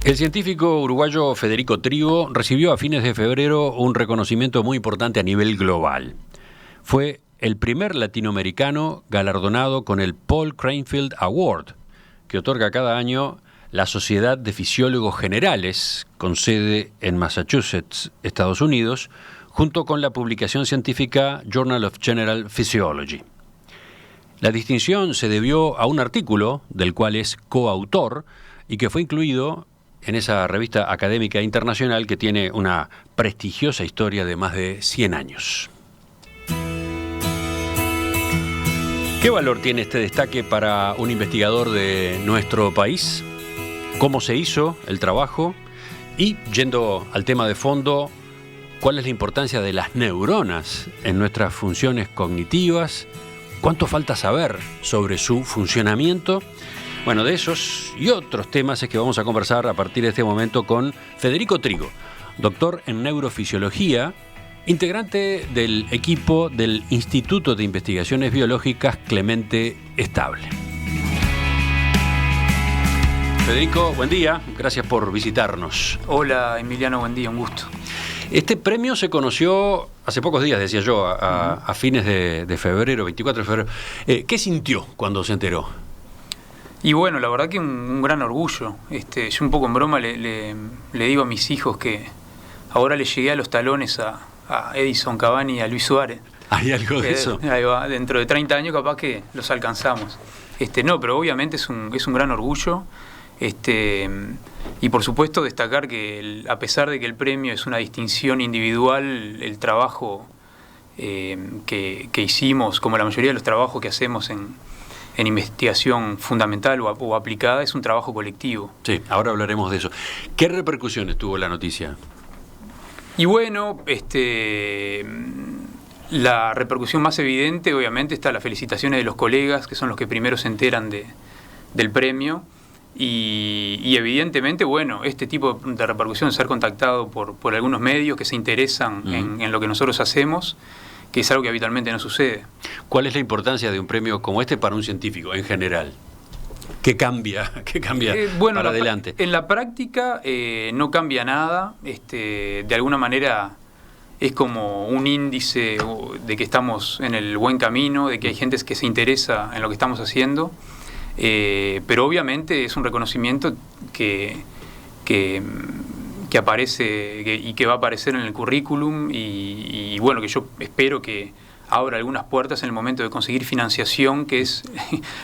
El científico uruguayo Federico Trigo recibió a fines de febrero un reconocimiento muy importante a nivel global. Fue el primer latinoamericano galardonado con el Paul Cranfield Award, que otorga cada año la Sociedad de Fisiólogos Generales, con sede en Massachusetts, Estados Unidos, junto con la publicación científica Journal of General Physiology. La distinción se debió a un artículo del cual es coautor y que fue incluido en esa revista académica internacional que tiene una prestigiosa historia de más de 100 años. ¿Qué valor tiene este destaque para un investigador de nuestro país? ¿Cómo se hizo el trabajo? Y, yendo al tema de fondo, ¿cuál es la importancia de las neuronas en nuestras funciones cognitivas? ¿Cuánto falta saber sobre su funcionamiento? Bueno, de esos y otros temas es que vamos a conversar a partir de este momento con Federico Trigo, doctor en neurofisiología, integrante del equipo del Instituto de Investigaciones Biológicas Clemente Estable. Federico, buen día, gracias por visitarnos. Hola Emiliano, buen día, un gusto. Este premio se conoció hace pocos días, decía yo, a fines de febrero, 24 de febrero. ¿Qué sintió cuando se enteró? Y bueno, la verdad que un gran orgullo. Yo un poco en broma le digo a mis hijos que ahora le llegué a los talones a Edison, Cavani y a Luis Suárez. ¿Hay algo de eso? Ahí va, dentro de 30 años capaz que los alcanzamos. No, pero obviamente es un gran orgullo. Y por supuesto destacar que a pesar de que el premio es una distinción individual, el trabajo que hicimos, como la mayoría de los trabajos que hacemos en investigación fundamental o aplicada, es un trabajo colectivo. Sí, ahora hablaremos de eso. ¿Qué repercusiones tuvo la noticia? Y bueno, la repercusión más evidente obviamente está las felicitaciones de los colegas, que son los que primero se enteran del premio. Y evidentemente, bueno, este tipo de repercusión, ser contactado por algunos medios que se interesan en lo que nosotros hacemos, que es algo que habitualmente no sucede. ¿Cuál es la importancia de un premio como este para un científico en general? ¿Qué cambia bueno, para adelante? En la práctica no cambia nada. De alguna manera es como un índice de que estamos en el buen camino, de que hay gente que se interesa en lo que estamos haciendo. Pero obviamente es un reconocimiento que aparece y que va a aparecer en el currículum y bueno, que yo espero que abra algunas puertas en el momento de conseguir financiación, que es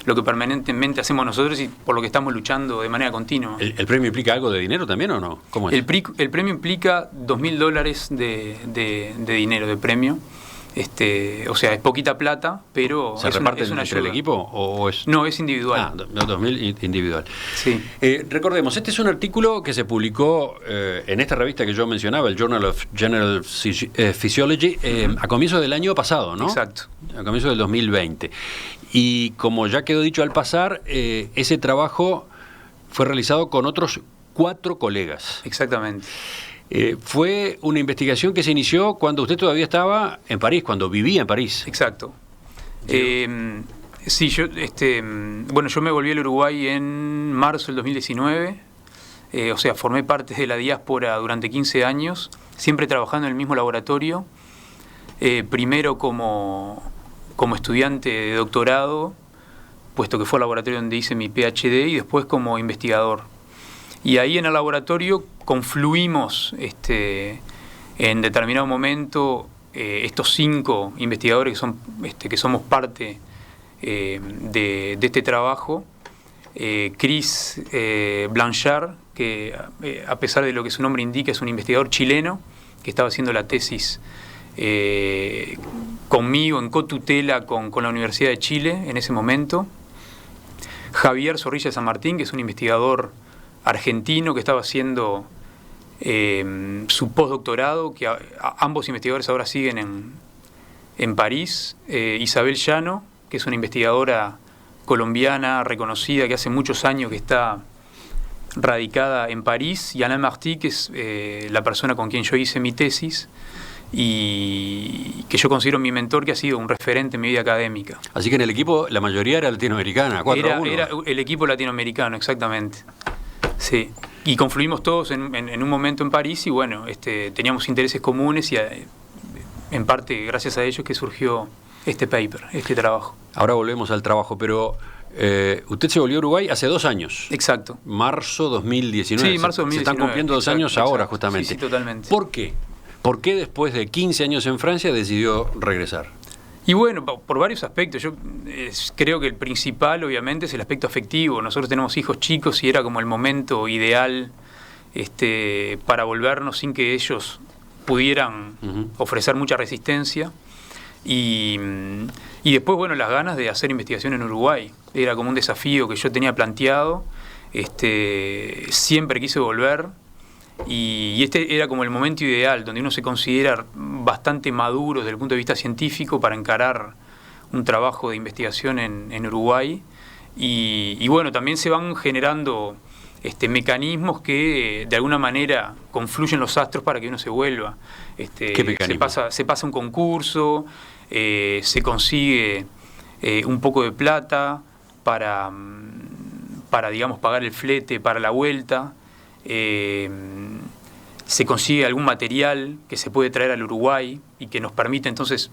lo que permanentemente hacemos nosotros y por lo que estamos luchando de manera continua. ¿El premio implica algo de dinero también o no? ¿Cómo es? El premio implica $2.000 de dinero de premio. O sea, es poquita plata, pero ¿Se reparten entre el equipo o es...? No, es individual. 2.000 individual. Sí. Recordemos, este es un artículo que se publicó en esta revista que yo mencionaba, el Journal of General Physiology, a comienzos del año pasado, ¿no? Exacto. A comienzos del 2020. Y como ya quedó dicho al pasar, ese trabajo fue realizado con otros 4 colegas. Exactamente. Fue una investigación que se inició cuando usted todavía estaba en París, cuando vivía en París. Exacto. Sí, yo me volví al Uruguay en marzo del 2019. O sea, formé parte de la diáspora durante 15 años, siempre trabajando en el mismo laboratorio. Primero como estudiante de doctorado, puesto que fue el laboratorio donde hice mi PhD, y después como investigador. Y ahí en el laboratorio confluimos en determinado momento estos 5 investigadores que somos parte de este trabajo. Chris Blanchard, que a pesar de lo que su nombre indica es un investigador chileno que estaba haciendo la tesis conmigo en cotutela con la Universidad de Chile en ese momento. Javier Zorrilla de San Martín, que es un investigador argentino que estaba haciendo su postdoctorado, que ambos investigadores ahora siguen en París. Isabel Llano, que es una investigadora colombiana reconocida que hace muchos años que está radicada en París, y Alain Marty, que es la persona con quien yo hice mi tesis y que yo considero mi mentor, que ha sido un referente en mi vida académica. Así que en el equipo la mayoría era latinoamericana, 4-1. Era el equipo latinoamericano, exactamente. Sí. y confluimos todos en un momento en París y bueno, teníamos intereses comunes y en parte gracias a ellos que surgió este paper, este trabajo. Ahora volvemos al trabajo, pero usted se volvió a Uruguay hace 2 años. Exacto. Marzo 2019. Sí, marzo 2019. Se están cumpliendo 2 años ahora, justamente. Sí, totalmente. ¿Por qué? ¿Por qué después de 15 años en Francia decidió regresar? Y bueno, por varios aspectos. Yo creo que el principal, obviamente, es el aspecto afectivo. Nosotros tenemos hijos chicos y era como el momento ideal para volvernos sin que ellos pudieran ofrecer mucha resistencia. Y después, bueno, las ganas de hacer investigación en Uruguay. Era como un desafío que yo tenía planteado. Siempre quise volver. Y este era como el momento ideal, donde uno se considera bastante maduro desde el punto de vista científico para encarar un trabajo de investigación en Uruguay. Y bueno, también se van generando mecanismos que de alguna manera confluyen los astros para que uno se vuelva. ¿Qué mecanismo? Se pasa un concurso, se consigue un poco de plata para digamos, pagar el flete para la vuelta. Se consigue algún material que se puede traer al Uruguay y que nos permite entonces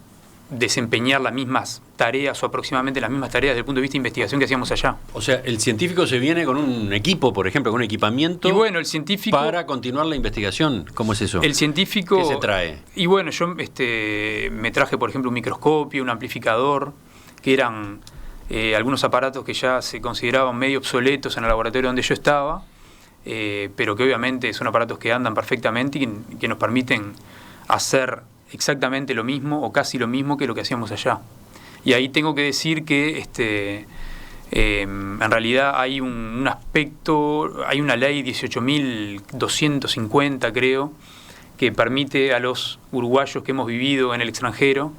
desempeñar las mismas tareas o aproximadamente las mismas tareas desde el punto de vista de investigación que hacíamos allá. O sea, el científico se viene con un equipo, por ejemplo, con un equipamiento y bueno, el científico, para continuar la investigación. ¿Cómo es eso? El científico... ¿Qué se trae? Y bueno, yo me traje, por ejemplo, un microscopio, un amplificador, que eran algunos aparatos que ya se consideraban medio obsoletos en el laboratorio donde yo estaba, pero que obviamente son aparatos que andan perfectamente y que nos permiten hacer exactamente lo mismo o casi lo mismo que lo que hacíamos allá. Y ahí tengo que decir que en realidad hay un aspecto, hay una ley 18.250 creo, que permite a los uruguayos que hemos vivido en el extranjero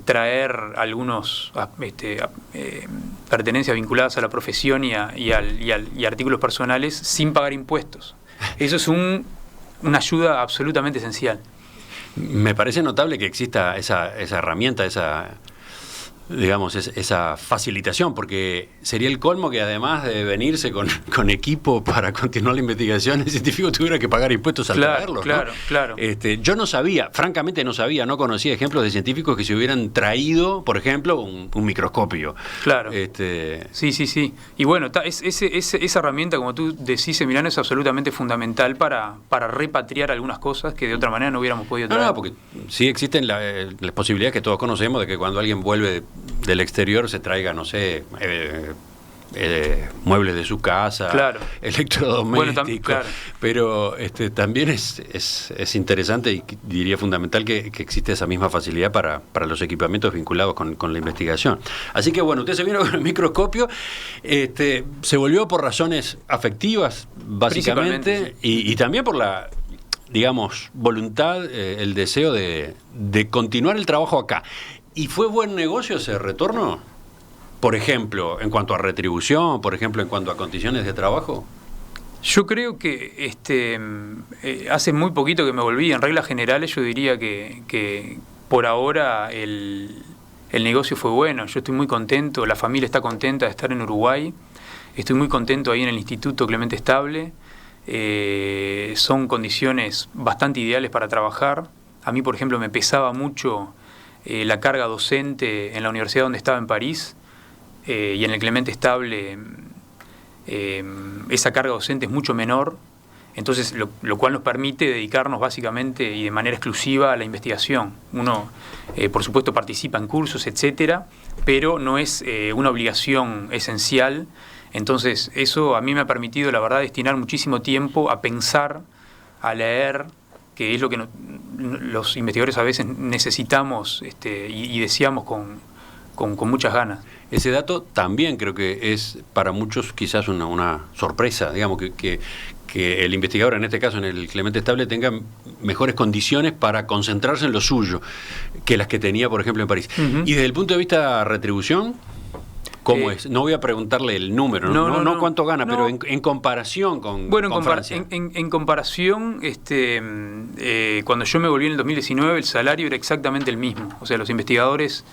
traer algunos pertenencias vinculadas a la profesión y artículos personales sin pagar impuestos. Eso es una ayuda absolutamente esencial. Me parece notable que exista esa herramienta, esa facilitación, porque sería el colmo que además de venirse con equipo para continuar la investigación, el científico tuviera que pagar impuestos al traerlo, ¿no? Claro. Yo no sabía, francamente no conocía ejemplos de científicos que se hubieran traído, por ejemplo, un microscopio. Claro. Sí. Y bueno, esa herramienta, como tú decís, Emiliano, es absolutamente fundamental para repatriar algunas cosas que de otra manera no hubiéramos podido traer. No, porque sí existen las posibilidades que todos conocemos de que cuando alguien vuelve del exterior se traiga, no sé, muebles de su casa, claro, electrodomésticos, bueno, claro. Pero también es interesante y diría fundamental que existe esa misma facilidad para los equipamientos vinculados con la investigación. Así que bueno, usted se vino con el microscopio, se volvió por razones afectivas, básicamente, y también por la, digamos, voluntad, el deseo de continuar el trabajo acá. ¿Y fue buen negocio ese retorno? Por ejemplo, en cuanto a retribución, por ejemplo, en cuanto a condiciones de trabajo. Yo creo que hace muy poquito que me volví. En reglas generales yo diría que por ahora el negocio fue bueno. Yo estoy muy contento, la familia está contenta de estar en Uruguay. Estoy muy contento ahí en el Instituto Clemente Estable. Son condiciones bastante ideales para trabajar. A mí, por ejemplo, me pesaba mucho la carga docente en la universidad donde estaba en París, y en el Clemente Estable esa carga docente es mucho menor, entonces lo cual nos permite dedicarnos básicamente y de manera exclusiva a la investigación. Uno, por supuesto, participa en cursos, etcétera, pero no es una obligación esencial. Entonces eso a mí me ha permitido, la verdad, destinar muchísimo tiempo a pensar, a leer, que es lo que los investigadores a veces necesitamos y deseamos con muchas ganas. Ese dato también creo que es para muchos quizás una sorpresa, digamos, que el investigador, en este caso en el Clemente Estable, tenga mejores condiciones para concentrarse en lo suyo que las que tenía, por ejemplo, en París. Uh-huh. Y desde el punto de vista retribución, ¿cómo es? No voy a preguntarle el número, no cuánto gana, pero en comparación con Francia. En comparación, cuando yo me volví en el 2019, el salario era exactamente el mismo. O sea, los investigadores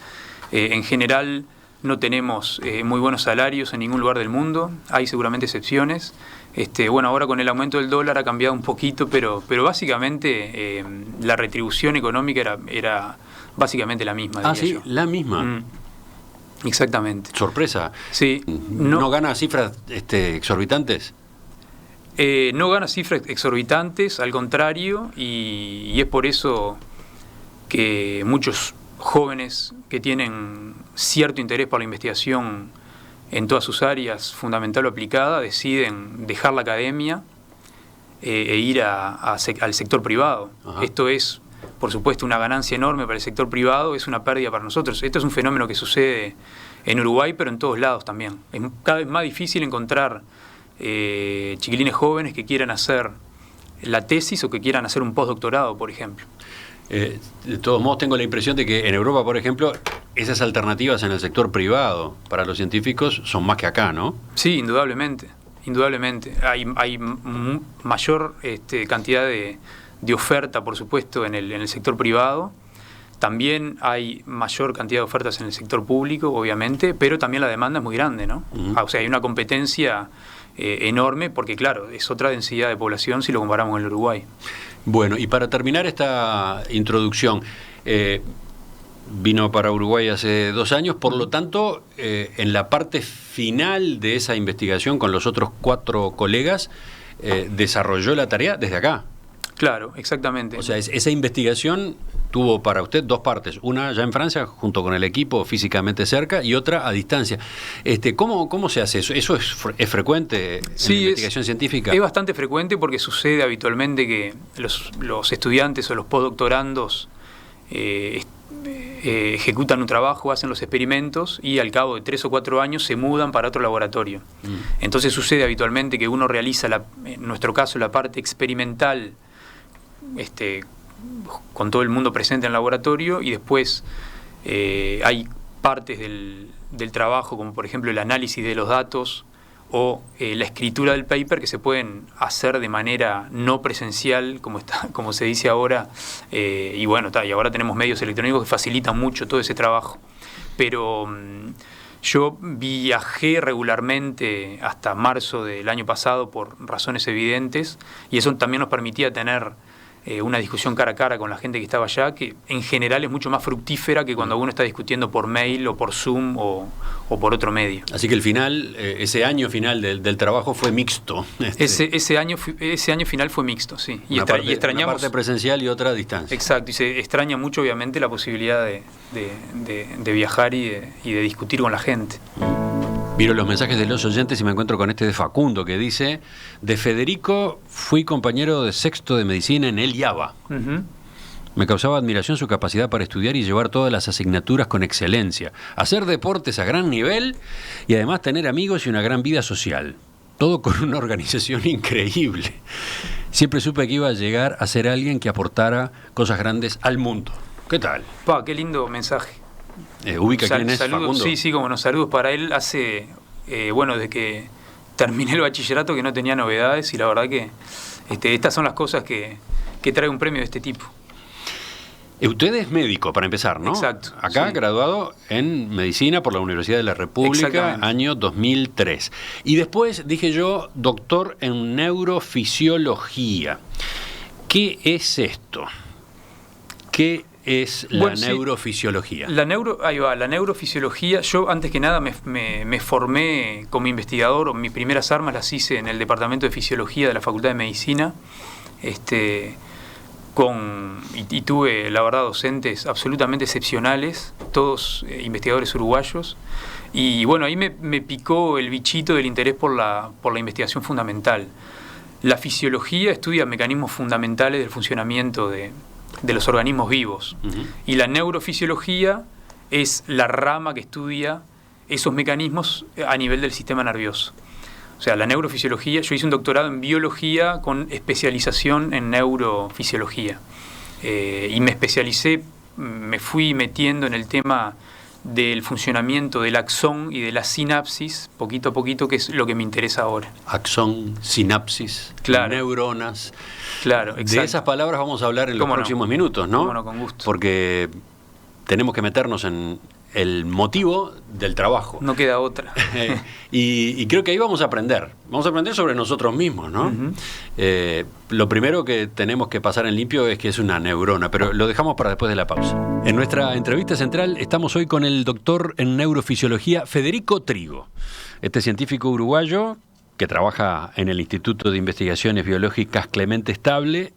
en general no tenemos muy buenos salarios en ningún lugar del mundo. Hay seguramente excepciones, Bueno, ahora con el aumento del dólar ha cambiado un poquito, pero básicamente la retribución económica era básicamente la misma. Ah, sí, yo. la misma. Exactamente. Sorpresa. Sí. ¿No gana cifras exorbitantes? No gana cifras exorbitantes, al contrario, y es por eso que muchos jóvenes que tienen cierto interés por la investigación en todas sus áreas, fundamental o aplicada, deciden dejar la academia e ir al sector privado. Ajá. Esto es, por supuesto, una ganancia enorme para el sector privado, es una pérdida para nosotros. Esto es un fenómeno que sucede en Uruguay, pero en todos lados también. Es cada vez más difícil encontrar chiquilines jóvenes que quieran hacer la tesis o que quieran hacer un postdoctorado, por ejemplo. De todos modos, tengo la impresión de que en Europa, por ejemplo, esas alternativas en el sector privado para los científicos son más que acá, ¿no? Sí, indudablemente. Indudablemente. Hay mayor cantidad de oferta, por supuesto, en el sector privado. También hay mayor cantidad de ofertas en el sector público, obviamente, pero también la demanda es muy grande, ¿no? O sea, hay una competencia enorme porque, claro, es otra densidad de población si lo comparamos con el Uruguay. Bueno, y para terminar esta introducción, vino para Uruguay hace 2 años, por lo tanto, en la parte final de esa investigación con los otros 4 colegas, desarrolló la tarea desde acá. Claro, exactamente. O sea, esa investigación tuvo para usted 2 partes, una ya en Francia, junto con el equipo físicamente cerca, y otra a distancia. ¿Cómo se hace eso? ¿Eso es frecuente en la investigación científica? Es bastante frecuente porque sucede habitualmente que los estudiantes o los postdoctorandos ejecutan un trabajo, hacen los experimentos y al cabo de 3 o 4 años se mudan para otro laboratorio. Entonces sucede habitualmente que uno realiza, en nuestro caso, la parte experimental con todo el mundo presente en el laboratorio, y después hay partes del trabajo, como por ejemplo el análisis de los datos o la escritura del paper, que se pueden hacer de manera no presencial, como se dice ahora, y bueno, y ahora tenemos medios electrónicos que facilitan mucho todo ese trabajo. Pero yo viajé regularmente hasta marzo del año pasado por razones evidentes, y eso también nos permitía tener una discusión cara a cara con la gente que estaba allá, que en general es mucho más fructífera que cuando uno está discutiendo por mail o por Zoom o por otro medio. Así que el final, ese año final del trabajo fue mixto. Ese año final fue mixto, sí. Y extrañamos una parte presencial y otra a distancia. Exacto, y se extraña mucho, obviamente, la posibilidad de viajar y de discutir con la gente. Miro los mensajes de los oyentes y me encuentro con este de Facundo, que dice: de Federico fui compañero de sexto de medicina en el IABA. Me causaba admiración su capacidad para estudiar y llevar todas las asignaturas con excelencia, hacer deportes a gran nivel y además tener amigos y una gran vida social. Todo con una organización increíble. Siempre supe que iba a llegar a ser alguien que aportara cosas grandes al mundo. ¿Qué tal? Qué lindo mensaje. ¿Ubica quién es saludos, Facundo? Sí, como nos saludos para él. Hace, desde que terminé el bachillerato, que no tenía novedades, y la verdad que estas son las cosas que trae un premio de este tipo. Usted es médico, para empezar, ¿no? Exacto. Acá, sí. Graduado en Medicina por la Universidad de la República, año 2003. Y después, dije yo, doctor en Neurofisiología. ¿Qué es esto? ¿Qué es la neurofisiología? La neurofisiología, yo antes que nada me formé como investigador, mis primeras armas las hice en el Departamento de Fisiología de la Facultad de Medicina, y tuve, la verdad, docentes absolutamente excepcionales, todos investigadores uruguayos, y bueno, ahí me picó el bichito del interés por la investigación fundamental. La fisiología estudia mecanismos fundamentales del funcionamiento de los organismos vivos. Y la neurofisiología es la rama que estudia esos mecanismos a nivel del sistema nervioso. O sea, la neurofisiología, yo hice un doctorado en biología con especialización en neurofisiología. Y me especialicé, me fui metiendo en el tema del funcionamiento del axón y de la sinapsis, poquito a poquito, que es lo que me interesa ahora. Axón, sinapsis, claro. Neuronas. Claro, exacto. De esas palabras vamos a hablar en los próximos minutos, ¿no? Cómo no, con gusto. Porque tenemos que meternos en el motivo del trabajo. No queda otra. Y creo que ahí vamos a aprender. Vamos a aprender sobre nosotros mismos, ¿no? Lo primero que tenemos que pasar en limpio es que es una neurona, pero lo dejamos para después de la pausa. En nuestra entrevista central estamos hoy con el doctor en neurofisiología Federico Trigo. Este científico uruguayo que trabaja en el Instituto de Investigaciones Biológicas Clemente Estable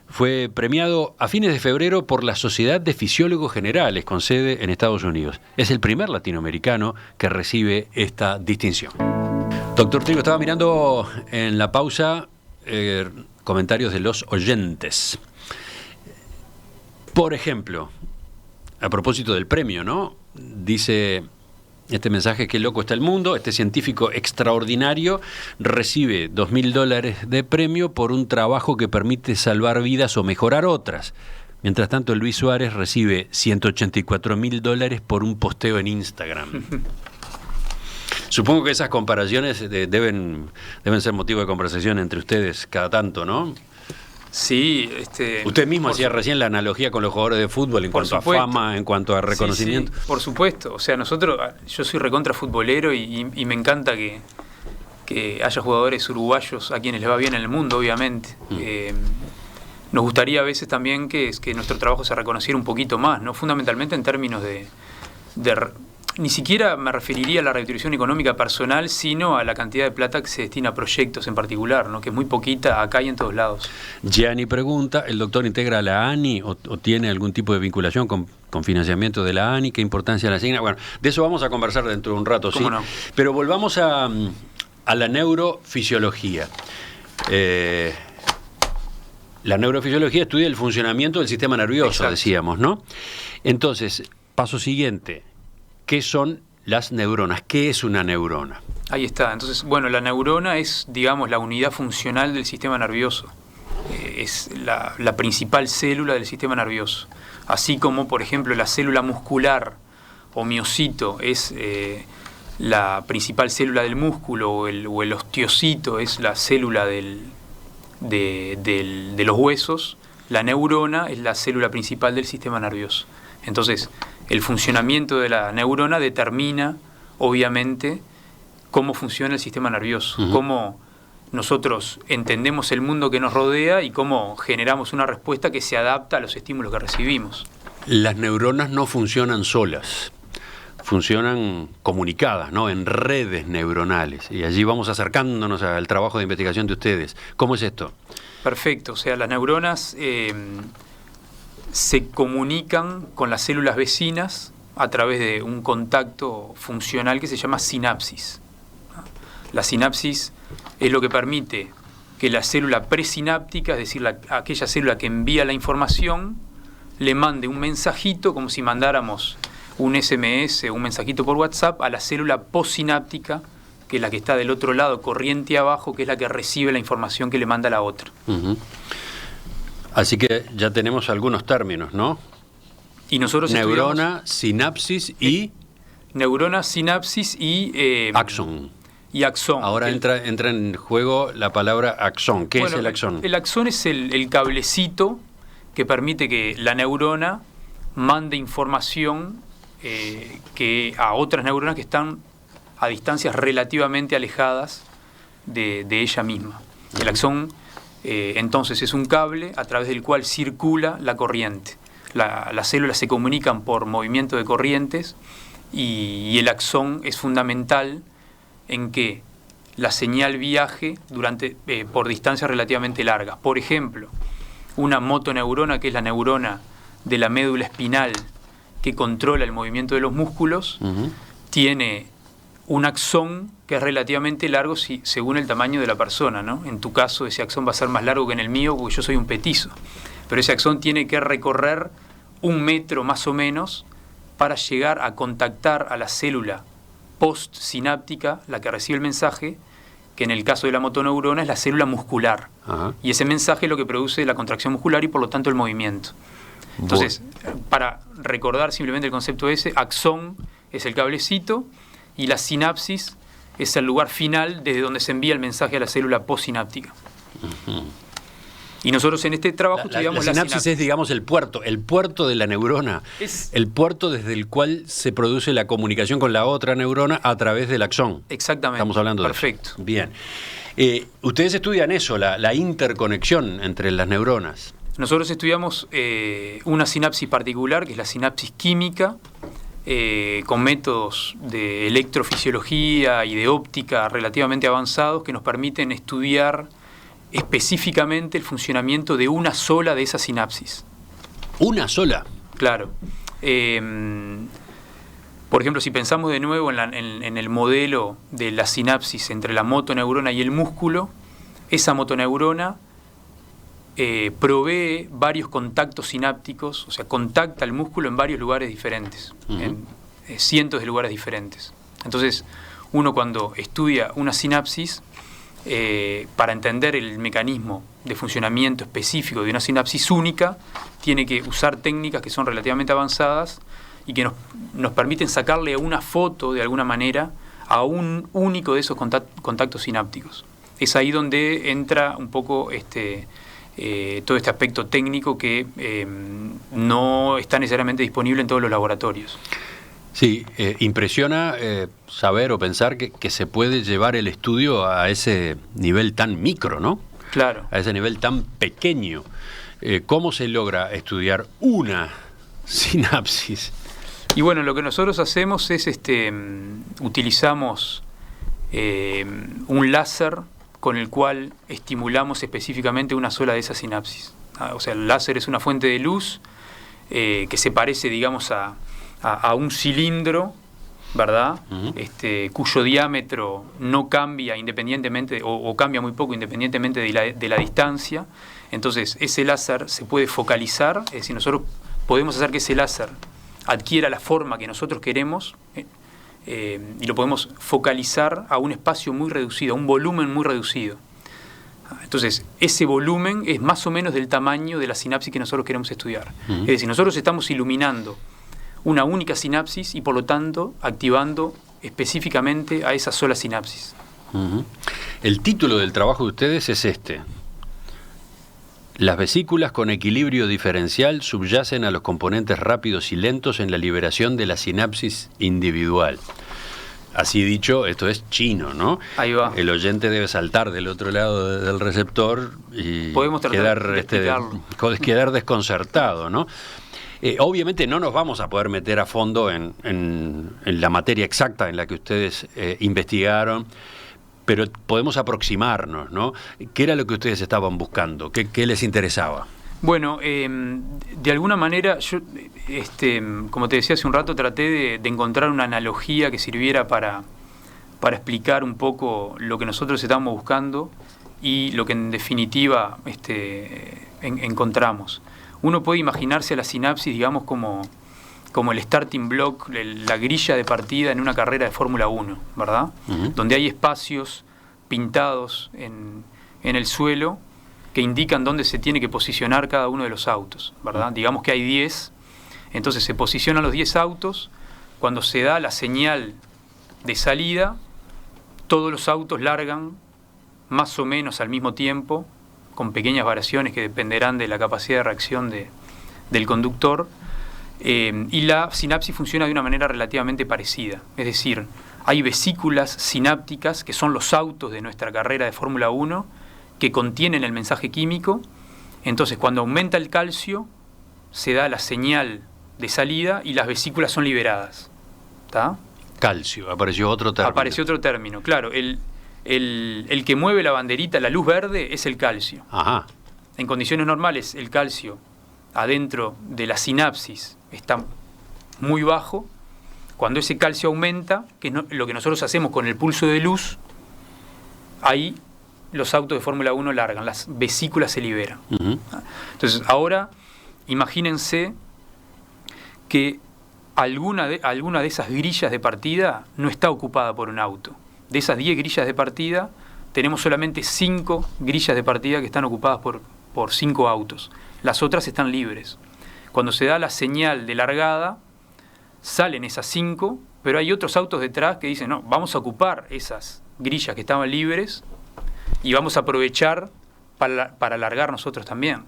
fue premiado a fines de febrero por la Sociedad de Fisiólogos Generales con sede en Estados Unidos. Es el primer latinoamericano que recibe esta distinción. Doctor Trigo, estaba mirando en la pausa comentarios de los oyentes. Por ejemplo, a propósito del premio, ¿no? Dice este mensaje: qué loco está el mundo, este científico extraordinario recibe $2.000 de premio por un trabajo que permite salvar vidas o mejorar otras. Mientras tanto, Luis Suárez recibe $184.000 por un posteo en Instagram. Supongo que esas comparaciones deben ser motivo de conversación entre ustedes cada tanto, ¿no? Sí. Usted mismo hacía recién la analogía con los jugadores de fútbol en cuanto a fama, en cuanto a reconocimiento. Sí, por supuesto. O sea, yo soy recontra futbolero y me encanta que haya jugadores uruguayos a quienes les va bien en el mundo, obviamente. Nos gustaría a veces también que nuestro trabajo se reconociera un poquito más, ¿no? Fundamentalmente en términos de ni siquiera me referiría a la retribución económica personal, sino a la cantidad de plata que se destina a proyectos en particular, ¿no? Que es muy poquita acá y en todos lados. Gianni pregunta, ¿el doctor integra la ANI o tiene algún tipo de vinculación con financiamiento de la ANI? ¿Qué importancia le asigna? Bueno, de eso vamos a conversar dentro de un rato, ¿sí? No? Pero volvamos a la neurofisiología. La neurofisiología estudia el funcionamiento del sistema nervioso, exacto, decíamos, ¿no? Entonces, paso siguiente. ¿Qué son las neuronas? ¿Qué es una neurona? Ahí está. Entonces, bueno, la neurona es, digamos, la unidad funcional del sistema nervioso. Es la principal célula del sistema nervioso. Así como, por ejemplo, la célula muscular o miocito es la principal célula del músculo, o el osteocito es la célula de los huesos, la neurona es la célula principal del sistema nervioso. Entonces, el funcionamiento de la neurona determina, obviamente, cómo funciona el sistema nervioso, cómo nosotros entendemos el mundo que nos rodea y cómo generamos una respuesta que se adapta a los estímulos que recibimos. Las neuronas no funcionan solas, funcionan comunicadas, ¿no? En redes neuronales. Y allí vamos acercándonos al trabajo de investigación de ustedes. ¿Cómo es esto? Perfecto. O sea, las neuronas se comunican con las células vecinas a través de un contacto funcional que se llama sinapsis. La sinapsis es lo que permite que la célula presináptica, es decir, aquella célula que envía la información, le mande un mensajito, como si mandáramos un SMS, un mensajito por WhatsApp, a la célula postsináptica, que es la que está del otro lado, corriente abajo, que es la que recibe la información que le manda la otra. Así que ya tenemos algunos términos, ¿no? Y nosotros neurona, sinapsis y... Neurona, sinapsis y... axón. Y axón. Ahora entra en juego la palabra axón. ¿Qué es el axón? El axón es el cablecito que permite que la neurona mande información que a otras neuronas que están a distancias relativamente alejadas de ella misma. El axón... entonces es un cable a través del cual circula la corriente. Las células se comunican por movimiento de corrientes y el axón es fundamental en que la señal viaje por distancias relativamente largas. Por ejemplo, una motoneurona, que es la neurona de la médula espinal que controla el movimiento de los músculos, tiene un axón que es relativamente largo según el tamaño de la persona, ¿no? En tu caso, ese axón va a ser más largo que en el mío porque yo soy un petizo. Pero ese axón tiene que recorrer 1 metro más o menos para llegar a contactar a la célula postsináptica, la que recibe el mensaje, que en el caso de la motoneurona es la célula muscular. Y ese mensaje es lo que produce la contracción muscular y por lo tanto el movimiento. Entonces, para recordar simplemente el concepto ese, axón es el cablecito, y la sinapsis es el lugar final desde donde se envía el mensaje a la célula postsináptica. Y nosotros en este trabajo estudiamos la sinapsis es, digamos, el puerto de la neurona, el puerto desde el cual se produce la comunicación con la otra neurona a través del axón. Exactamente. Estamos hablando de perfecto. Eso. Bien. Ustedes estudian eso, la interconexión entre las neuronas. Nosotros estudiamos una sinapsis particular, que es la sinapsis química, con métodos de electrofisiología y de óptica relativamente avanzados que nos permiten estudiar específicamente el funcionamiento de una sola de esas sinapsis. ¿Una sola? Claro. Por ejemplo, si pensamos de nuevo en el modelo de la sinapsis entre la motoneurona y el músculo, esa motoneurona provee varios contactos sinápticos, o sea, contacta el músculo en varios lugares diferentes, en cientos de lugares diferentes. Entonces, uno cuando estudia una sinapsis, para entender el mecanismo de funcionamiento específico de una sinapsis única, tiene que usar técnicas que son relativamente avanzadas y que nos permiten sacarle una foto, de alguna manera, a un único de esos contactos sinápticos. Es ahí donde entra un poco todo este aspecto técnico que no está necesariamente disponible en todos los laboratorios. Sí, impresiona saber o pensar que se puede llevar el estudio a ese nivel tan micro, ¿no? Claro. A ese nivel tan pequeño. ¿Cómo se logra estudiar una sinapsis? Y bueno, lo que nosotros hacemos es, utilizamos un láser con el cual estimulamos específicamente una sola de esas sinapsis. O sea, el láser es una fuente de luz que se parece, digamos, a un cilindro, ¿verdad? Cuyo diámetro no cambia independientemente, o cambia muy poco independientemente de la distancia. Entonces, ese láser se puede focalizar, es decir, nosotros podemos hacer que ese láser adquiera la forma que nosotros queremos y lo podemos focalizar a un espacio muy reducido, a un volumen muy reducido. Entonces, ese volumen es más o menos del tamaño de la sinapsis que nosotros queremos estudiar. Es decir, nosotros estamos iluminando una única sinapsis y, por lo tanto, activando específicamente a esa sola sinapsis. El título del trabajo de ustedes es este: las vesículas con equilibrio diferencial subyacen a los componentes rápidos y lentos en la liberación de la sinapsis individual. Así dicho, esto es chino, ¿no? Ahí va. El oyente debe saltar del otro lado del receptor y quedar desconcertado, ¿no? Obviamente no nos vamos a poder meter a fondo en la materia exacta en la que ustedes investigaron, pero podemos aproximarnos, ¿no? ¿Qué era lo que ustedes estaban buscando? ¿Qué les interesaba? Bueno, de alguna manera, yo, como te decía hace un rato, traté de encontrar una analogía que sirviera para explicar un poco lo que nosotros estábamos buscando y lo que en definitiva encontramos. Uno puede imaginarse a la sinapsis, digamos, como el starting block, la grilla de partida en una carrera de Fórmula 1, ¿verdad? Donde hay espacios pintados en el suelo que indican dónde se tiene que posicionar cada uno de los autos, ¿verdad? Digamos que hay 10, entonces se posicionan los 10 autos, cuando se da la señal de salida, todos los autos largan más o menos al mismo tiempo, con pequeñas variaciones que dependerán de la capacidad de reacción del conductor, y la sinapsis funciona de una manera relativamente parecida. Es decir, hay vesículas sinápticas, que son los autos de nuestra carrera de Fórmula 1, que contienen el mensaje químico. Entonces, cuando aumenta el calcio, se da la señal de salida y las vesículas son liberadas. ¿Está? Calcio, apareció otro término. Apareció otro término, claro. El que mueve la banderita, la luz verde, es el calcio. Ajá. En condiciones normales, el calcio adentro de la sinapsis está muy bajo. Cuando ese calcio aumenta, que es lo que nosotros hacemos con el pulso de luz, ahí los autos de Fórmula 1 largan, las vesículas se liberan. Entonces, ahora imagínense que alguna de esas grillas de partida no está ocupada por un auto. De esas 10 grillas de partida, tenemos solamente 5 grillas de partida que están ocupadas por 5 autos. Las otras están libres. Cuando se da la señal de largada, salen esas 5, pero hay otros autos detrás que dicen, no, vamos a ocupar esas grillas que estaban libres y vamos a aprovechar para alargar nosotros también.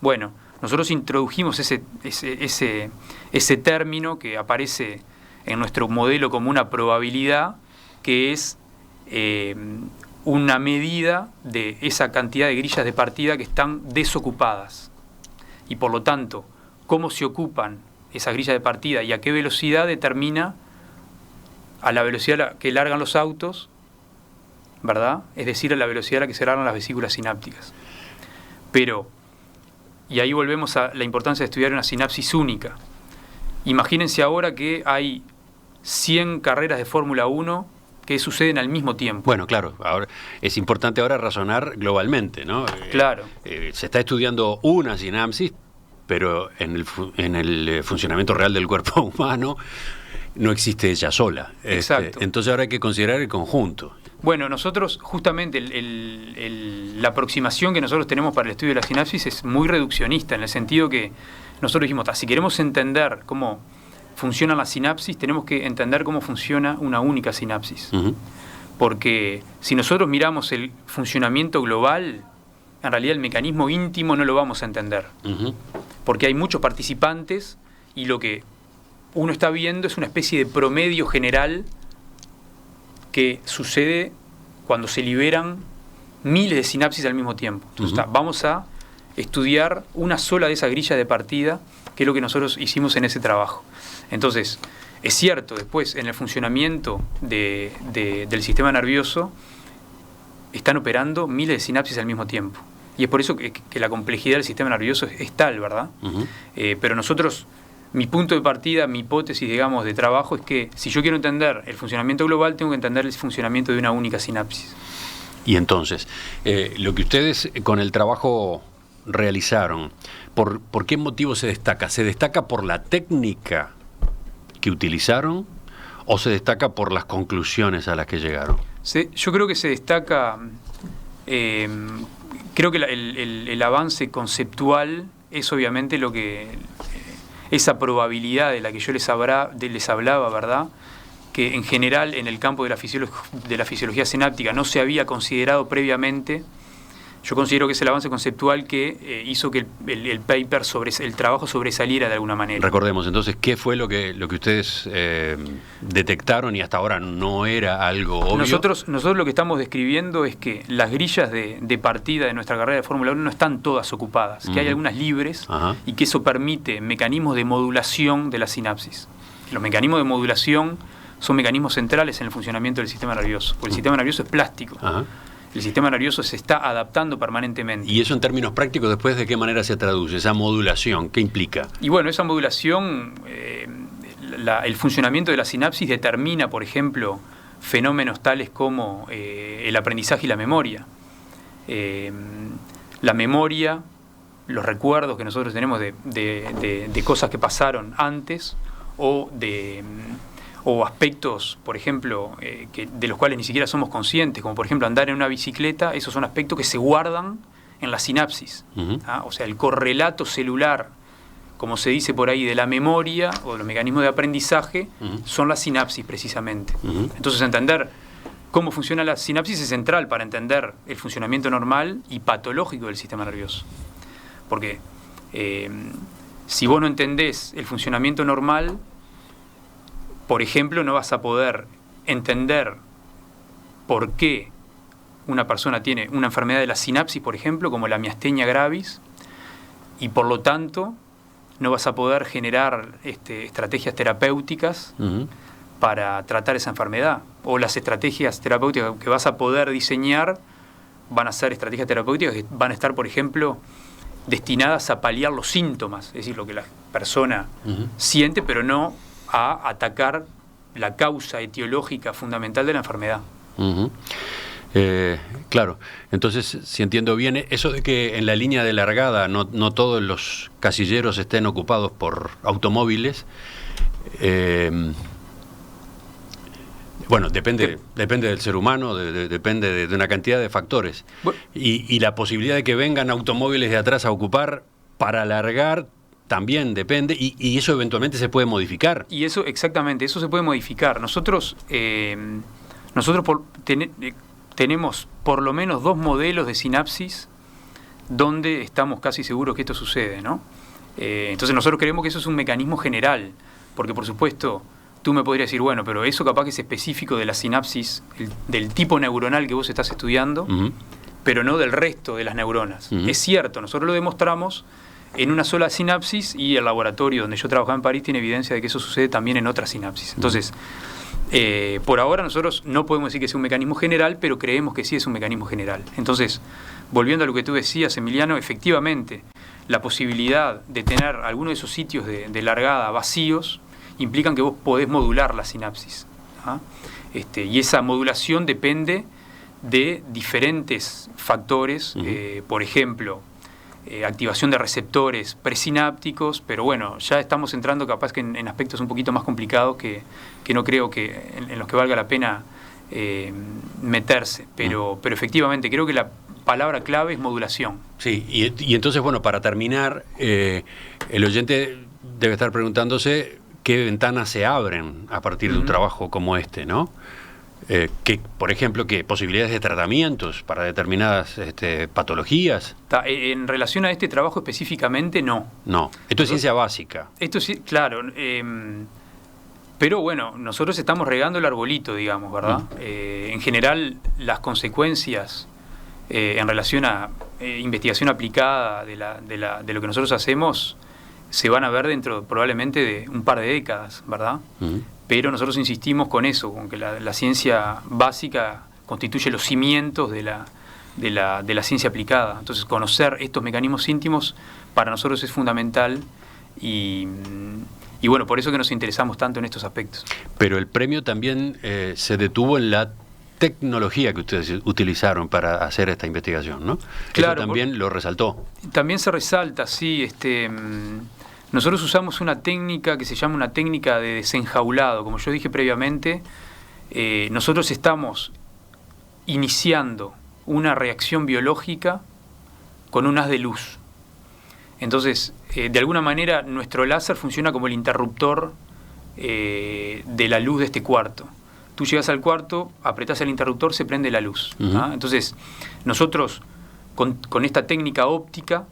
Bueno, nosotros introdujimos ese término que aparece en nuestro modelo como una probabilidad, que es una medida de esa cantidad de grillas de partida que están desocupadas. Y por lo tanto, cómo se ocupan esas grillas de partida y a qué velocidad determina a la velocidad que largan los autos, ¿verdad? Es decir, a la velocidad a la que se largan las vesículas sinápticas. Pero, y ahí volvemos a la importancia de estudiar una sinapsis única. Imagínense ahora que hay 100 carreras de Fórmula 1 que suceden al mismo tiempo. Bueno, claro, ahora es importante ahora razonar globalmente, ¿no? Claro. Se está estudiando una sinapsis, pero en el funcionamiento real del cuerpo humano no existe ella sola. Exacto. Entonces ahora hay que considerar el conjunto. Bueno, nosotros justamente la aproximación que nosotros tenemos para el estudio de la sinapsis es muy reduccionista, en el sentido que nosotros dijimos, si queremos entender cómo funciona la sinapsis, tenemos que entender cómo funciona una única sinapsis. Porque si nosotros miramos el funcionamiento global, en realidad el mecanismo íntimo no lo vamos a entender. Porque hay muchos participantes y lo que uno está viendo es una especie de promedio general que sucede cuando se liberan miles de sinapsis al mismo tiempo. Entonces, vamos a estudiar una sola de esas grillas de partida, que es lo que nosotros hicimos en ese trabajo. Entonces, es cierto, después en el funcionamiento del sistema nervioso están operando miles de sinapsis al mismo tiempo. Y es por eso que la complejidad del sistema nervioso es tal, ¿verdad? Pero nosotros, mi punto de partida, mi hipótesis, digamos, de trabajo es que si yo quiero entender el funcionamiento global, tengo que entender el funcionamiento de una única sinapsis. Y entonces, lo que ustedes con el trabajo realizaron, ¿por qué motivo se destaca? ¿Se destaca por la técnica que utilizaron o se destaca por las conclusiones a las que llegaron? Yo creo que se destaca, creo que el avance conceptual es obviamente lo que, esa probabilidad de la que yo les hablaba, ¿verdad? Que en general en el campo de la fisiología sináptica no se había considerado previamente. Yo considero que es el avance conceptual que hizo que el paper, el trabajo sobresaliera de alguna manera. Recordemos entonces, ¿qué fue lo que ustedes detectaron y hasta ahora no era algo obvio? Nosotros lo que estamos describiendo es que las grillas de partida de nuestra carrera de Fórmula 1 no están todas ocupadas, que hay algunas libres. Y que eso permite mecanismos de modulación de la sinapsis. Los mecanismos de modulación son mecanismos centrales en el funcionamiento del sistema nervioso, porque el sistema nervioso es plástico. El sistema nervioso se está adaptando permanentemente. ¿Y eso en términos prácticos después de qué manera se traduce? ¿Esa modulación qué implica? Y bueno, esa modulación, el funcionamiento de la sinapsis determina, por ejemplo, fenómenos tales como el aprendizaje y la memoria. La memoria, los recuerdos que nosotros tenemos de cosas que pasaron antes o aspectos, por ejemplo, de los cuales ni siquiera somos conscientes, como por ejemplo andar en una bicicleta, esos son aspectos que se guardan en la sinapsis. O sea, el correlato celular, como se dice por ahí, de la memoria o de los mecanismos de aprendizaje, son las sinapsis precisamente. Entonces entender cómo funciona la sinapsis es central para entender el funcionamiento normal y patológico del sistema nervioso. Porque si vos no entendés el funcionamiento normal, por ejemplo, no vas a poder entender por qué una persona tiene una enfermedad de la sinapsis, por ejemplo, como la miastenia gravis, y por lo tanto no vas a poder generar estrategias terapéuticas para tratar esa enfermedad. O las estrategias terapéuticas que vas a poder diseñar van a ser estrategias terapéuticas que van a estar, por ejemplo, destinadas a paliar los síntomas, es decir, lo que la persona siente, pero no a atacar la causa etiológica fundamental de la enfermedad. Claro, entonces, si entiendo bien, eso de que en la línea de largada no todos los casilleros estén ocupados por automóviles, bueno, depende del ser humano, depende de una cantidad de factores. Bueno, y la posibilidad de que vengan automóviles de atrás a ocupar para alargar también depende, y eso eventualmente se puede modificar. Y eso, exactamente, eso se puede modificar. Nosotros tenemos por lo menos 2 modelos de sinapsis donde estamos casi seguros que esto sucede, ¿no? Entonces nosotros creemos que eso es un mecanismo general, porque por supuesto tú me podrías decir, bueno, pero eso capaz que es específico de la sinapsis, del tipo neuronal que vos estás estudiando, pero no del resto de las neuronas. Es cierto, nosotros lo demostramos en una sola sinapsis y el laboratorio donde yo trabajaba en París tiene evidencia de que eso sucede también en otras sinapsis. Entonces, por ahora nosotros no podemos decir que sea un mecanismo general, pero creemos que sí es un mecanismo general. Entonces, volviendo a lo que tú decías, Emiliano, efectivamente, la posibilidad de tener alguno de esos sitios de largada vacíos implican que vos podés modular la sinapsis. Y esa modulación depende de diferentes factores, por ejemplo, activación de receptores presinápticos, pero bueno, ya estamos entrando capaz que en aspectos un poquito más complicados que no creo que en los que valga la pena meterse, pero efectivamente creo que la palabra clave es modulación. Sí, y entonces, bueno, para terminar, el oyente debe estar preguntándose qué ventanas se abren a partir de un trabajo como este, ¿no? Que, por ejemplo, ¿qué posibilidades de tratamientos para determinadas patologías? En relación a este trabajo específicamente, no. No, esto es ciencia básica. Esto sí, claro. Pero bueno, nosotros estamos regando el arbolito, digamos, ¿verdad? En general, las consecuencias en relación a investigación aplicada de lo que nosotros hacemos se van a ver dentro probablemente de un par de décadas, ¿verdad? Pero nosotros insistimos con eso, con que la ciencia básica constituye los cimientos de la ciencia aplicada. Entonces, conocer estos mecanismos íntimos para nosotros es fundamental y bueno, por eso que nos interesamos tanto en estos aspectos. Pero el premio también se detuvo en la tecnología que ustedes utilizaron para hacer esta investigación, ¿no? Claro, eso también lo resaltó. También se resalta, sí. Nosotros usamos una técnica que se llama una técnica de desenjaulado. Como yo dije previamente, nosotros estamos iniciando una reacción biológica con un haz de luz. Entonces, de alguna manera, nuestro láser funciona como el interruptor de la luz de este cuarto. Tú llegas al cuarto, apretás el interruptor, se prende la luz. Entonces, nosotros, con esta técnica óptica,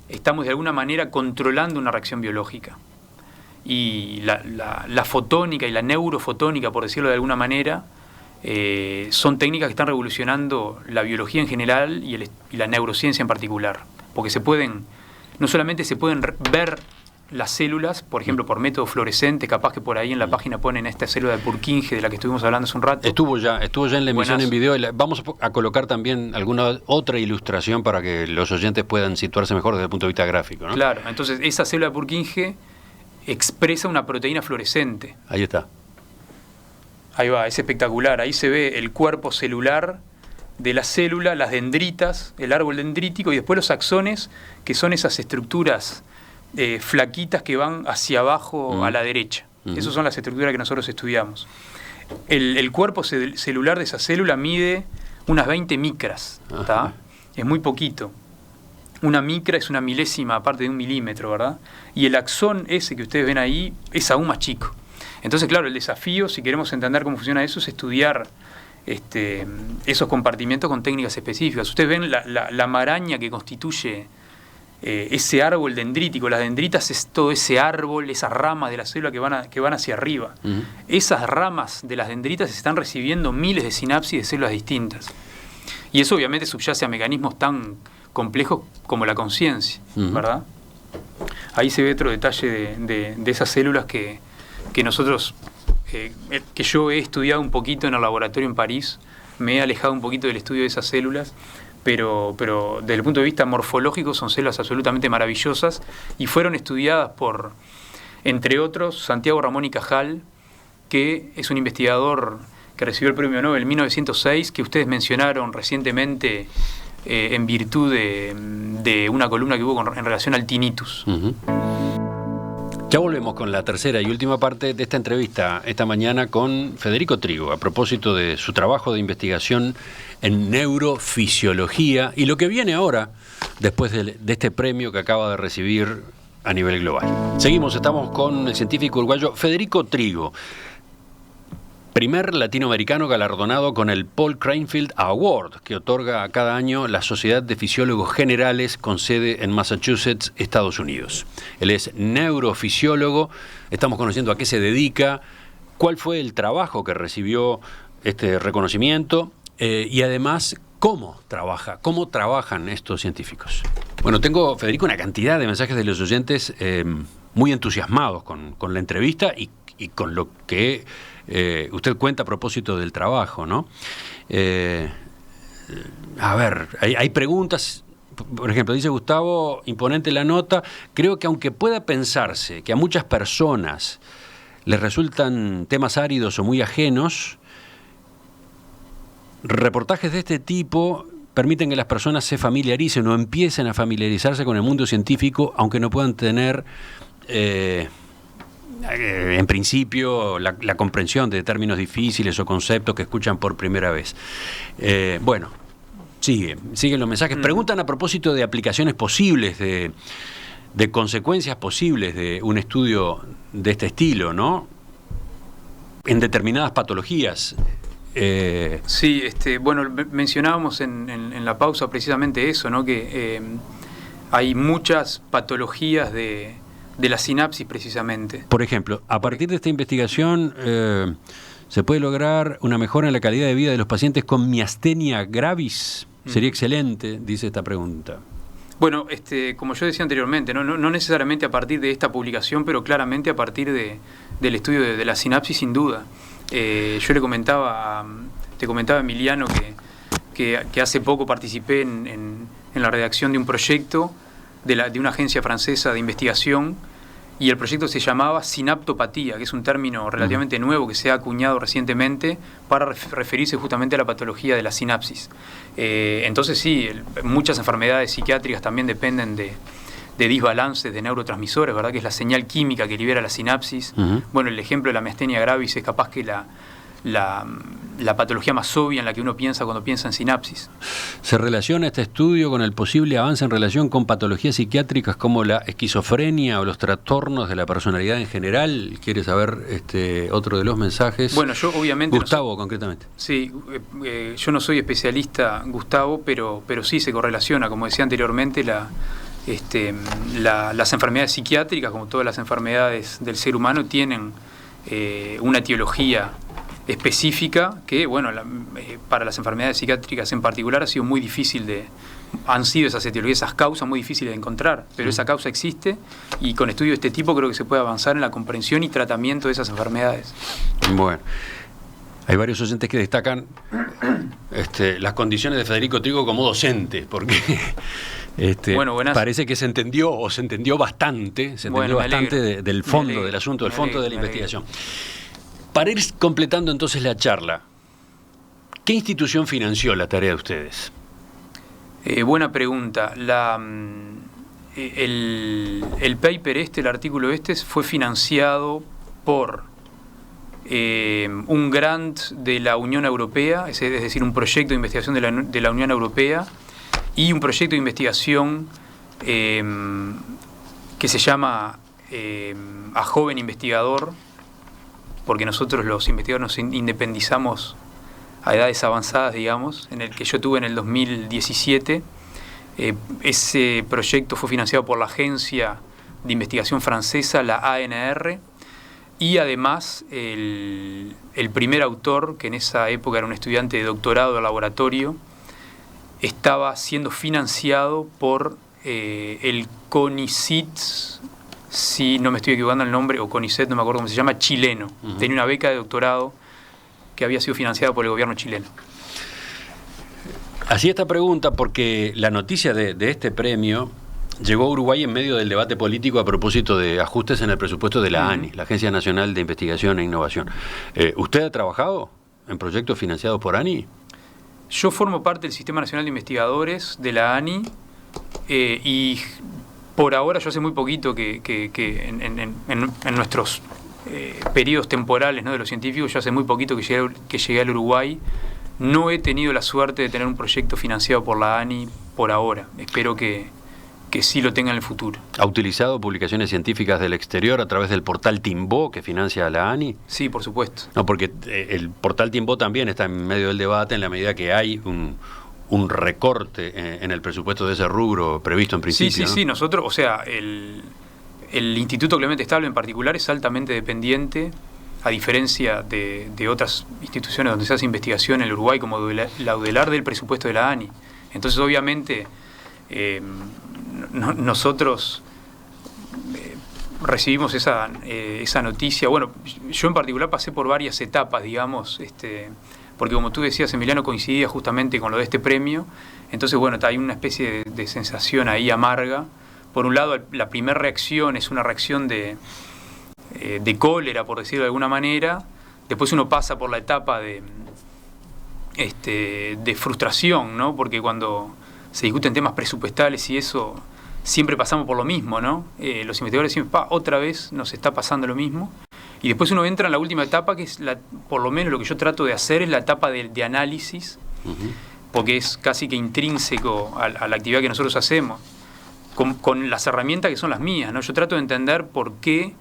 estamos de alguna manera controlando una reacción biológica. Y la fotónica y la neurofotónica, por decirlo de alguna manera, son técnicas que están revolucionando la biología en general y la neurociencia en particular. Porque no solamente se pueden ver las células, por ejemplo, por método fluorescente, capaz que por ahí en la página ponen esta célula de Purkinje de la que estuvimos hablando hace un rato. Estuvo ya en la emisión en video. Vamos a colocar también alguna otra ilustración para que los oyentes puedan situarse mejor desde el punto de vista gráfico, ¿no? Claro, entonces esa célula de Purkinje expresa una proteína fluorescente. Ahí está. Ahí va, es espectacular. Ahí se ve el cuerpo celular de la célula, las dendritas, el árbol dendrítico y después los axones, que son esas estructuras flaquitas que van hacia abajo a la derecha. Esas son las estructuras que nosotros estudiamos. El cuerpo celular de esa célula mide unas 20 micras. Es muy poquito. Una micra es una milésima aparte de un milímetro, ¿verdad? Y el axón ese que ustedes ven ahí es aún más chico. Entonces, claro, el desafío, si queremos entender cómo funciona eso, es estudiar esos compartimentos con técnicas específicas. Ustedes ven la maraña que constituye ese árbol dendrítico. Las dendritas es todo ese árbol, esas ramas de la célula que van hacia arriba. Esas ramas de las dendritas están recibiendo miles de sinapsis de células distintas. Y eso obviamente subyace a mecanismos tan complejos como la conciencia, ¿verdad? Ahí se ve otro detalle de esas células que nosotros, que yo he estudiado un poquito en el laboratorio en París. Me he alejado un poquito del estudio de esas células, pero desde el punto de vista morfológico son células absolutamente maravillosas y fueron estudiadas por, entre otros, Santiago Ramón y Cajal, que es un investigador que recibió el premio Nobel en 1906, que ustedes mencionaron recientemente en virtud de una columna que hubo en relación al tinnitus. Ya volvemos con la tercera y última parte de esta entrevista esta mañana con Federico Trigo, a propósito de su trabajo de investigación en neurofisiología y lo que viene ahora después de este premio que acaba de recibir a nivel global. Seguimos, estamos con el científico uruguayo Federico Trigo. primer latinoamericano galardonado con el Paul Cranfield Award, que otorga cada año la Sociedad de Fisiólogos Generales con sede en Massachusetts, Estados Unidos. Él es neurofisiólogo, estamos conociendo a qué se dedica, cuál fue el trabajo que recibió este reconocimiento y además cómo trabajan estos científicos. Bueno, tengo, Federico, una cantidad de mensajes de los oyentes muy entusiasmados con la entrevista y con lo que usted cuenta a propósito del trabajo, ¿no? A ver, hay preguntas. Por ejemplo, dice Gustavo, imponente la nota. Creo que aunque pueda pensarse que a muchas personas les resultan temas áridos o muy ajenos, reportajes de este tipo permiten que las personas se familiaricen o empiecen a familiarizarse con el mundo científico, aunque no puedan tener en principio la comprensión de términos difíciles o conceptos que escuchan por primera vez. Bueno, siguen los mensajes. Preguntan a propósito de aplicaciones posibles, de consecuencias posibles de un estudio de este estilo, ¿no? En determinadas patologías. Sí, bueno, mencionábamos en la pausa precisamente eso, ¿no? Que hay muchas patologías de la sinapsis precisamente. Por ejemplo, a partir de esta investigación se puede lograr una mejora en la calidad de vida de los pacientes con miastenia gravis. Sería excelente, dice esta pregunta. Bueno, como yo decía anteriormente, no necesariamente a partir de esta publicación, pero claramente a partir del estudio de la sinapsis, sin duda. Yo te comentaba Emiliano que hace poco participé en la redacción de un proyecto de una agencia francesa de investigación, y el proyecto se llamaba sinaptopatía, que es un término relativamente nuevo que se ha acuñado recientemente para referirse justamente a la patología de la sinapsis. Entonces sí, muchas enfermedades psiquiátricas también dependen de desbalances de neurotransmisores, ¿verdad? Que es la señal química que libera la sinapsis. Bueno, el ejemplo de la miastenia gravis es capaz que la patología más obvia en la que uno piensa cuando piensa en sinapsis. ¿Se relaciona este estudio con el posible avance en relación con patologías psiquiátricas como la esquizofrenia o los trastornos de la personalidad en general? ¿Quiere saber otro de los mensajes? Bueno, yo obviamente... Gustavo, concretamente. Sí, yo no soy especialista, Gustavo, pero sí se correlaciona, como decía anteriormente, las enfermedades psiquiátricas, como todas las enfermedades del ser humano, tienen una etiología específica que, bueno, para las enfermedades psiquiátricas en particular han sido esas etiologías, esas causas muy difíciles de encontrar, pero esa causa existe, y con estudios de este tipo creo que se puede avanzar en la comprensión y tratamiento de esas enfermedades. Bueno, hay varios oyentes que destacan las condiciones de Federico Trigo como docente, porque bueno, parece que se entendió bastante del fondo del asunto, del fondo de la investigación. Para ir completando entonces la charla, ¿qué institución financió la tarea de ustedes? Buena pregunta. El paper el artículo fue financiado por un grant de la Unión Europea, es decir, un proyecto de investigación de la Unión Europea, y un proyecto de investigación que se llama A Joven Investigador, porque nosotros los investigadores nos independizamos a edades avanzadas, digamos, en el que yo tuve en el 2017. Ese proyecto fue financiado por la agencia de investigación francesa, la ANR, y además el primer autor, que en esa época era un estudiante de doctorado de laboratorio, estaba siendo financiado por el CONICET, si no me estoy equivocando el nombre, o CONICET, no me acuerdo cómo se llama, chileno. Tenía una beca de doctorado que había sido financiada por el gobierno chileno. Hacía esta pregunta porque la noticia de este premio llegó a Uruguay en medio del debate político a propósito de ajustes en el presupuesto de la ANI, la Agencia Nacional de Investigación e Innovación. ¿Usted ha trabajado en proyectos financiados por ANI? Yo formo parte del Sistema Nacional de Investigadores de la ANI, y por ahora, yo hace muy poquito que en nuestros periodos temporales, ¿no?, de los científicos, yo hace muy poquito que llegué al Uruguay. No he tenido la suerte de tener un proyecto financiado por la ANI por ahora. Espero que que sí lo tenga en el futuro. ¿Ha utilizado publicaciones científicas del exterior a través del portal Timbó que financia la ANI? Sí, por supuesto. No, porque el portal Timbó también está en medio del debate en la medida que hay un recorte en el presupuesto de ese rubro previsto en principio. Sí, nosotros, o sea, el Instituto Clemente Estable en particular es altamente dependiente, a diferencia de otras instituciones donde se hace investigación en el Uruguay como Laudelar, del presupuesto de la ANI. Entonces, obviamente, nosotros recibimos esa noticia. Bueno, yo en particular pasé por varias etapas, digamos, porque como tú decías, Emiliano, coincidía justamente con lo de este premio. Entonces, bueno, hay una especie de sensación ahí amarga. Por un lado, la primera reacción es una reacción de cólera, por decirlo de alguna manera. Después uno pasa por la etapa de frustración, ¿no? Porque cuando se discuten temas presupuestales y eso, siempre pasamos por lo mismo, ¿no? Los investigadores dicen, otra vez nos está pasando lo mismo. Y después uno entra en la última etapa, que es, por lo menos lo que yo trato de hacer, es la etapa de análisis, porque es casi que intrínseco a la actividad que nosotros hacemos, con las herramientas que son las mías, ¿no? Yo trato de entender por qué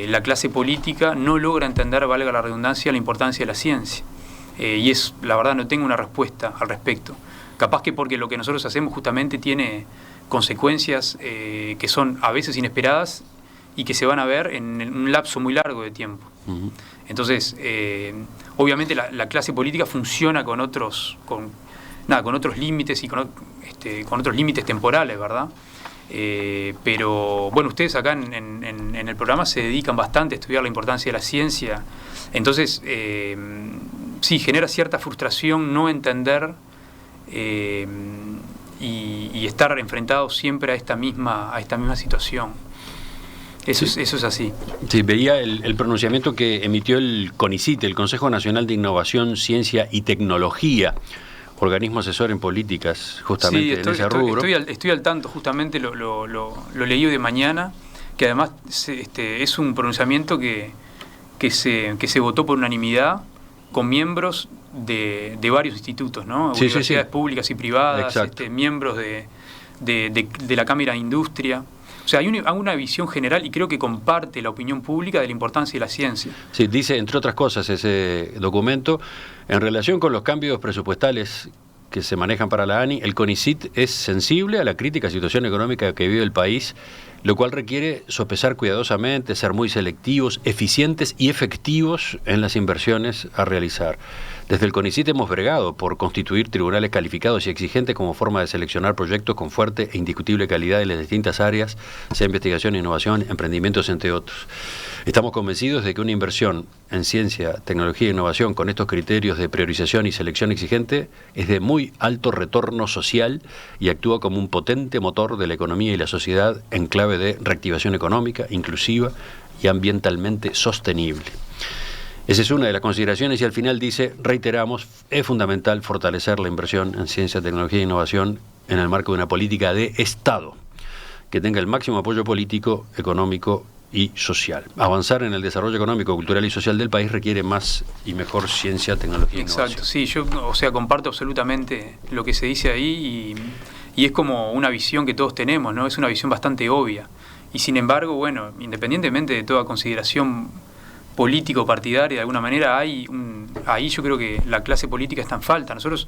la clase política no logra entender, valga la redundancia, la importancia de la ciencia. Y la verdad, no tengo una respuesta al respecto. Capaz que porque lo que nosotros hacemos justamente tiene consecuencias que son a veces inesperadas y que se van a ver en un lapso muy largo de tiempo. Entonces, obviamente la clase política funciona con otros límites y con otros límites temporales, ¿verdad? Pero bueno, ustedes acá en el programa se dedican bastante a estudiar la importancia de la ciencia. Entonces, sí, genera cierta frustración no entender y estar enfrentados siempre a esta misma situación. Eso es así. Sí, veía el pronunciamiento que emitió el CONICIT, el Consejo Nacional de Innovación, Ciencia y Tecnología, organismo asesor en políticas, justamente en ese rubro. Estoy al tanto, justamente lo leí de mañana, que además es un pronunciamiento que se votó por unanimidad con miembros de varios institutos, ¿no? Sí, universidades públicas y privadas, miembros de la Cámara de Industria. O sea, hay una visión general y creo que comparte la opinión pública de la importancia de la ciencia. Sí, dice, entre otras cosas, ese documento, en relación con los cambios presupuestales que se manejan para la ANI, el CONICIT es sensible a la crítica situación económica que vive el país, lo cual requiere sopesar cuidadosamente, ser muy selectivos, eficientes y efectivos en las inversiones a realizar. Desde el CONICIT hemos bregado por constituir tribunales calificados y exigentes como forma de seleccionar proyectos con fuerte e indiscutible calidad en las distintas áreas, sea investigación, innovación, emprendimientos, entre otros. Estamos convencidos de que una inversión en ciencia, tecnología e innovación con estos criterios de priorización y selección exigente es de muy alto retorno social y actúa como un potente motor de la economía y la sociedad en clave de reactivación económica, inclusiva y ambientalmente sostenible. Esa es una de las consideraciones y al final dice, reiteramos, es fundamental fortalecer la inversión en ciencia, tecnología e innovación en el marco de una política de Estado que tenga el máximo apoyo político, económico y social. Avanzar en el desarrollo económico, cultural y social del país requiere más y mejor ciencia, tecnología e innovación. Exacto, sí, yo comparto absolutamente lo que se dice ahí y es como una visión que todos tenemos, ¿no? Es una visión bastante obvia. Y sin embargo, bueno, independientemente de toda consideración político-partidaria, de alguna manera, ahí yo creo que la clase política está en falta. Nosotros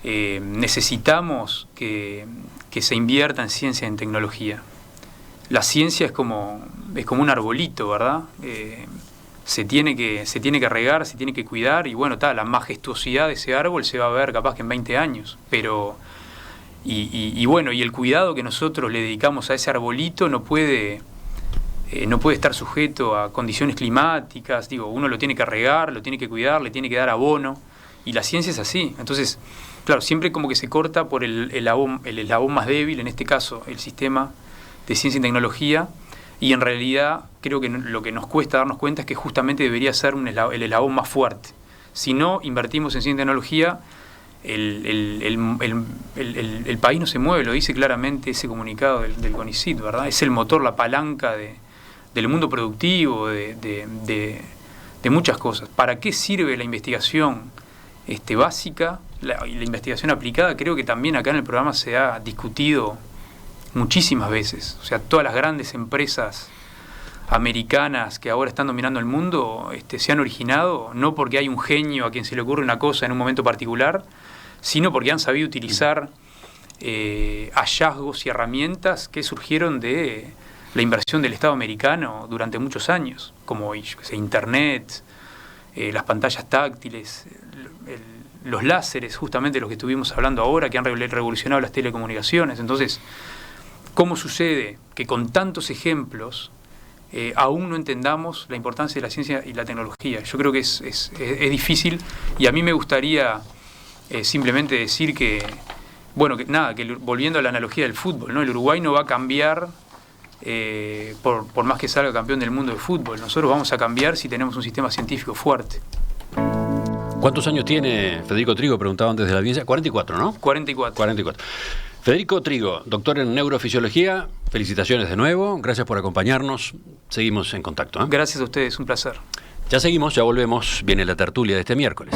necesitamos que se invierta en ciencia y en tecnología. La ciencia es como un arbolito, ¿verdad? Se tiene que regar, se tiene que cuidar, y bueno, la majestuosidad de ese árbol se va a ver capaz que en 20 años, pero bueno, y el cuidado que nosotros le dedicamos a ese arbolito no puede estar sujeto a condiciones climáticas. Uno lo tiene que regar, lo tiene que cuidar, le tiene que dar abono, y la ciencia es así. Entonces, claro, siempre como que se corta por el eslabón más débil, en este caso el sistema de ciencia y tecnología, y en realidad creo que lo que nos cuesta darnos cuenta es que justamente debería ser el eslabón más fuerte. Si no invertimos en ciencia y tecnología, el país no se mueve, lo dice claramente ese comunicado del CONICIT, ¿verdad? Es el motor, la palanca del mundo productivo, de muchas cosas. ¿Para qué sirve la investigación básica? La investigación aplicada, creo que también acá en el programa se ha discutido muchísimas veces. O sea, todas las grandes empresas americanas que ahora están dominando el mundo se han originado no porque hay un genio a quien se le ocurre una cosa en un momento particular, sino porque han sabido utilizar hallazgos y herramientas que surgieron de la inversión del Estado americano durante muchos años, como Internet, las pantallas táctiles, los láseres, justamente los que estuvimos hablando ahora, que han revolucionado las telecomunicaciones. Entonces, ¿cómo sucede que con tantos ejemplos aún no entendamos la importancia de la ciencia y la tecnología? Yo creo que es difícil, y a mí me gustaría simplemente decir que, bueno, que volviendo a la analogía del fútbol, ¿no? El Uruguay no va a cambiar por más que salga campeón del mundo de fútbol. Nosotros vamos a cambiar si tenemos un sistema científico fuerte. ¿Cuántos años tiene Federico Trigo? Preguntaba antes de la audiencia. 44, ¿no? 44. 44. Federico Trigo, doctor en neurofisiología, felicitaciones de nuevo, gracias por acompañarnos, seguimos en contacto. Gracias a ustedes, un placer. Ya seguimos, ya volvemos, viene la tertulia de este miércoles.